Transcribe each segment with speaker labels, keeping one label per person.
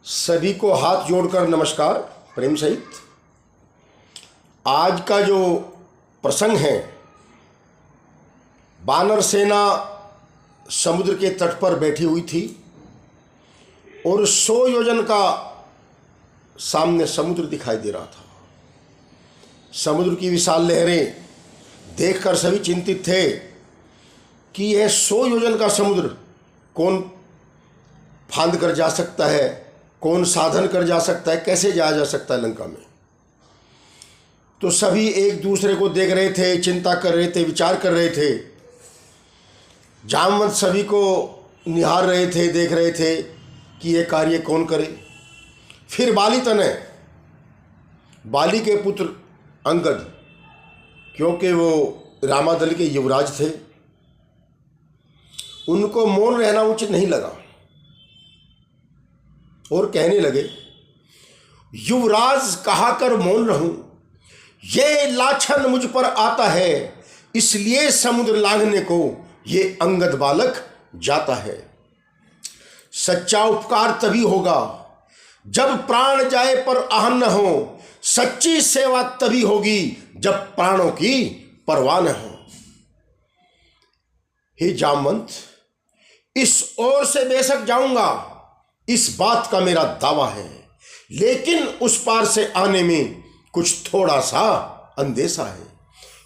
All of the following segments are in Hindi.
Speaker 1: सभी को हाथ जोड़कर नमस्कार प्रेम सहित। आज का जो प्रसंग है, वानर सेना समुद्र के तट पर बैठी हुई थी और 100 योजन का सामने समुद्र दिखाई दे रहा था। समुद्र की विशाल लहरें देखकर सभी चिंतित थे कि यह 100 योजन का समुद्र कौन फांद कर जा सकता है, कौन साधन कर जा सकता है, कैसे जाया जा सकता है लंका में। तो सभी एक दूसरे को देख रहे थे, चिंता कर रहे थे, विचार कर रहे थे। जामवंत सभी को निहार रहे थे, देख रहे थे कि यह कार्य कौन करे। फिर बाली तनय, बाली के पुत्र अंगद, क्योंकि वो रामादल के युवराज थे, उनको मौन रहना उचित नहीं लगा और कहने लगे, युवराज कहा कर मौन रहूं, ये लाछन मुझ पर आता है, इसलिए समुद्र लांघने को ये अंगद बालक जाता है। सच्चा उपकार तभी होगा जब प्राण जाए पर आहन न हो, सच्ची सेवा तभी होगी जब प्राणों की परवाह न हो। हे जामवंत, इस ओर से बेशक जाऊंगा, इस बात का मेरा दावा है, लेकिन उस पार से आने में कुछ थोड़ा सा अंदेशा है।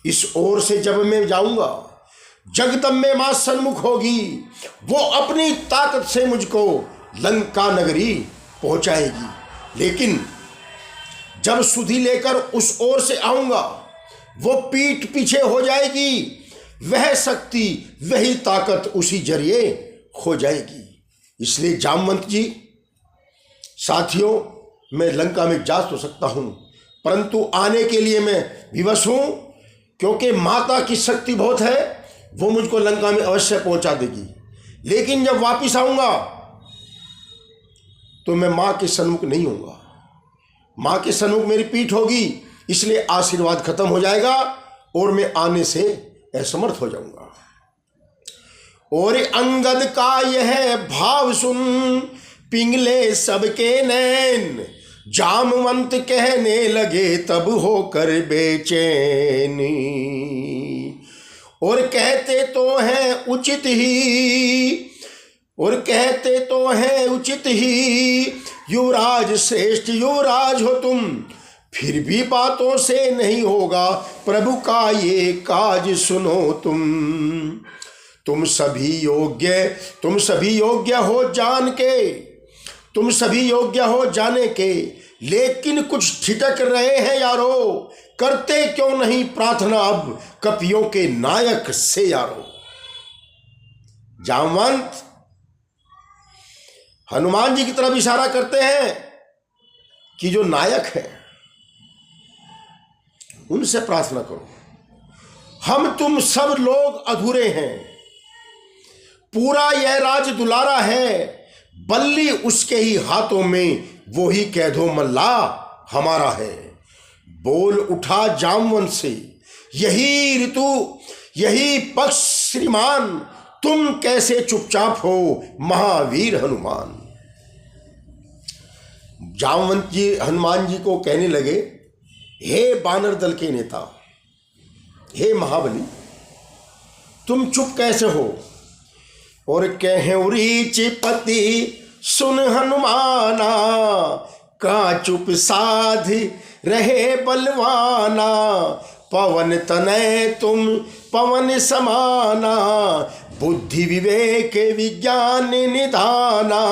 Speaker 1: इस ओर से जब मैं जाऊंगा, जगदम्बे मां सन्मुख होगी, वो अपनी ताकत से मुझको लंका नगरी पहुंचाएगी। लेकिन जब सुधि लेकर उस ओर से आऊंगा, वो पीठ पीछे हो जाएगी, वह शक्ति, वही ताकत उसी जरिए खो जाएगी। इसलिए जामवंत जी, साथियों, मैं लंका में जा तो सकता हूं, परंतु आने के लिए मैं विवश हूं, क्योंकि माता की शक्ति बहुत है, वो मुझको लंका में अवश्य पहुंचा देगी। लेकिन जब वापिस आऊंगा तो मैं मां के सन्मुख नहीं होऊंगा, मां के सन्मुख मेरी पीठ होगी, इसलिए आशीर्वाद खत्म हो जाएगा और मैं आने से असमर्थ हो जाऊंगा। और अंगद का यह भाव सुन पिंगले सबके नैन, जामवंत कहने लगे तब होकर बेचैनी। और कहते तो हैं उचित ही, और कहते तो हैं उचित ही, युवराज श्रेष्ठ युवराज हो तुम, फिर भी बातों से नहीं होगा प्रभु का ये काज सुनो तुम सभी योग्य हो जान के, तुम सभी योग्य हो जाने के, लेकिन कुछ ठिठक रहे हैं यारो, करते क्यों नहीं प्रार्थना अब कपियों के नायक से यारो। जामवंत हनुमान जी की तरफ इशारा करते हैं कि जो नायक है उनसे प्रार्थना करो। हम तुम सब लोग अधूरे हैं, पूरा यह राज दुलारा है, बल्ली उसके ही हाथों में, वो ही कह दो मल्ला हमारा है। बोल उठा जामवंत से, यही ऋतु यही पक्ष श्रीमान, तुम कैसे चुपचाप हो महावीर हनुमान। जामवंत जी हनुमान जी को कहने लगे, हे बानर दल के नेता, हे महाबली, तुम चुप कैसे हो। और कहें रीचिपति सुन हनुमाना, का चुप साध रहे बलवाना, पवन तनय तुम पवन समाना, बुद्धि विवेक विज्ञान निधाना,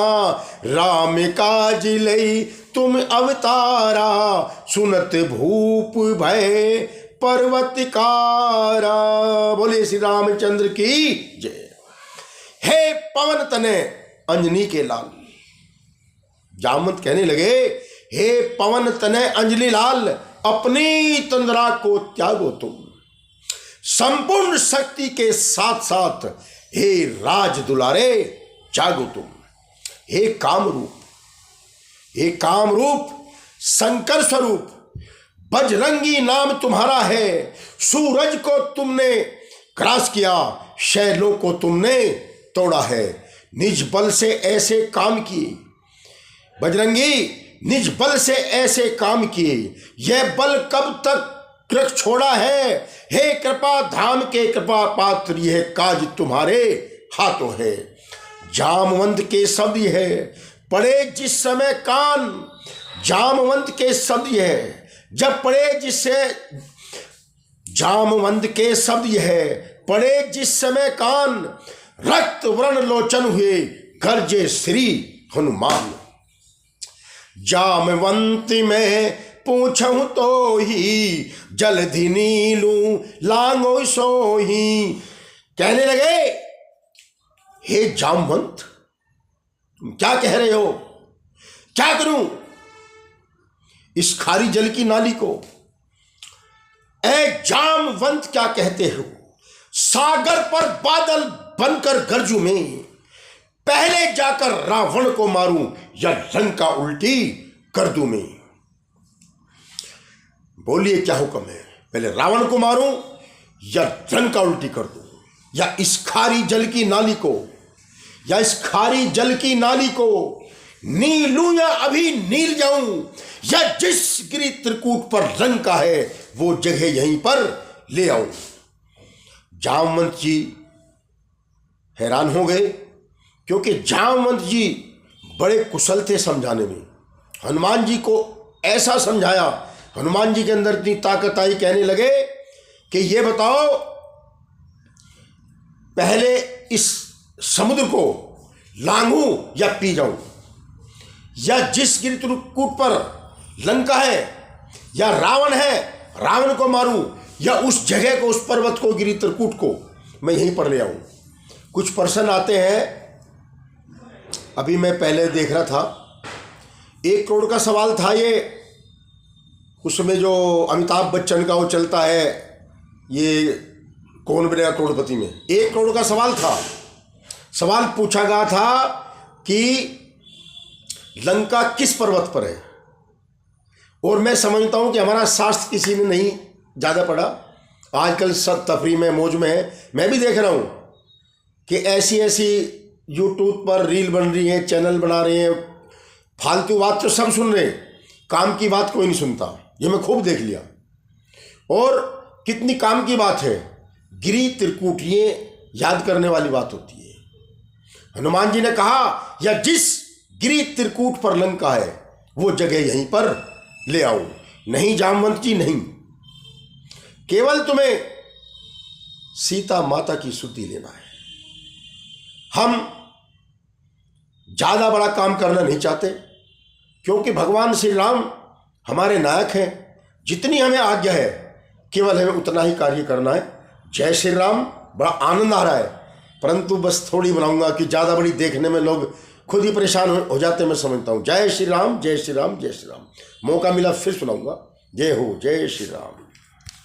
Speaker 1: राम काज लई तुम अवतारा, सुनत भूप भय पर्वतकारा। बोले श्री रामचंद्र की जय। हे पवन तनय अंजनी के लाल, जामवंत कहने लगे, हे पवन तनय अंजलि लाल, अपनी तंद्रा को त्यागो तुम, संपूर्ण शक्ति के साथ साथ हे राज दुलारे जागो तुम। हे कामरूप, हे कामरूप शंकर स्वरूप, बजरंगी नाम तुम्हारा है, सूरज को तुमने ग्रास किया, शैलों को तुमने तोड़ा है, निज बल से ऐसे काम किए, बजरंगी निज बल से ऐसे काम किए, यह बल कब तक रख छोड़ा है। हे कृपा धाम के कृपा पात्र, यह काज तुम्हारे हाथों है। जामवंत के शब्द है पड़े जिस समय कान, जामवंत के शब्द है जब पड़े जिससे, जामवंत के शब्द है पड़े जिस समय कान, रक्त वर्ण लोचन हुए गर्जे श्री हनुमान। जामवंत में पूछूं तो ही, जल्दी नीलू लांगो सोही। कहने लगे हे जामवंत, तुम क्या कह रहे हो, क्या करूं इस खारी जल की नाली को। ए जामवंत क्या कहते हो, सागर पर बादल बनकर गरजू में, पहले जाकर रावण को मारूं या लंका उल्टी कर दूं मैं। बोलिए क्या हुक्म है, पहले रावण को मारूं या लंका उल्टी कर दूं, या इस खारी जल की नाली को, या इस खारी जल की नाली को नीलूं या अभी नील जाऊं, या जिस गिरी त्रिकूट पर लंका है वो जगह यहीं पर ले आऊं। जामवंत जी हैरान हो गए, क्योंकि जामवंत जी बड़े कुशल थे समझाने में। हनुमान जी को ऐसा समझाया, हनुमान जी के अंदर इतनी ताकत आई, कहने लगे कि ये बताओ पहले इस समुद्र को लांघूं या पी जाऊं, या जिस गिरी त्रिकूट पर लंका है या रावण है रावण को मारूं, या उस जगह को, उस पर्वत को, गिरी त्रिकूट को मैं यहीं पर ले आऊं। कुछ पर्सन आते हैं, अभी मैं पहले देख रहा था, 1 करोड़ का सवाल था ये, उसमें जो अमिताभ बच्चन का वो चलता है, ये कौन बनेगा करोड़पति में, 1 करोड़ का सवाल था। सवाल पूछा गया था कि लंका किस पर्वत पर है, और मैं समझता हूं कि हमारा शास्त्र किसी ने नहीं ज़्यादा पढ़ा, आजकल सब तफरी में मौज में है। मैं भी देख रहा हूं कि ऐसी ऐसी यूट्यूब पर रील बन रही है, चैनल बना रहे हैं, फालतू बात तो सब सुन रहे हैं, काम की बात कोई नहीं सुनता, ये मैं खूब देख लिया। और कितनी काम की बात है, गिरी त्रिकूट ये याद करने वाली बात होती है। हनुमान जी ने कहा या जिस गिरी त्रिकूट पर लंका है वो जगह यहीं पर ले आओ। नहीं जामवंत जी नहीं, केवल तुम्हें सीता माता की सुधि लेना है। हम ज्यादा बड़ा काम करना नहीं चाहते, क्योंकि भगवान श्री राम हमारे नायक हैं। जितनी हमें आज्ञा है केवल हमें उतना ही कार्य करना है। जय श्री राम। बड़ा आनंद आ रहा है, परंतु बस थोड़ी बनाऊंगा कि ज़्यादा बड़ी देखने में लोग खुद ही परेशान हो जाते, मैं समझता हूँ। जय श्री राम, जय श्री राम, जय श्री राम। मौका मिला फिर सुनाऊंगा। जय हो, जय श्री राम।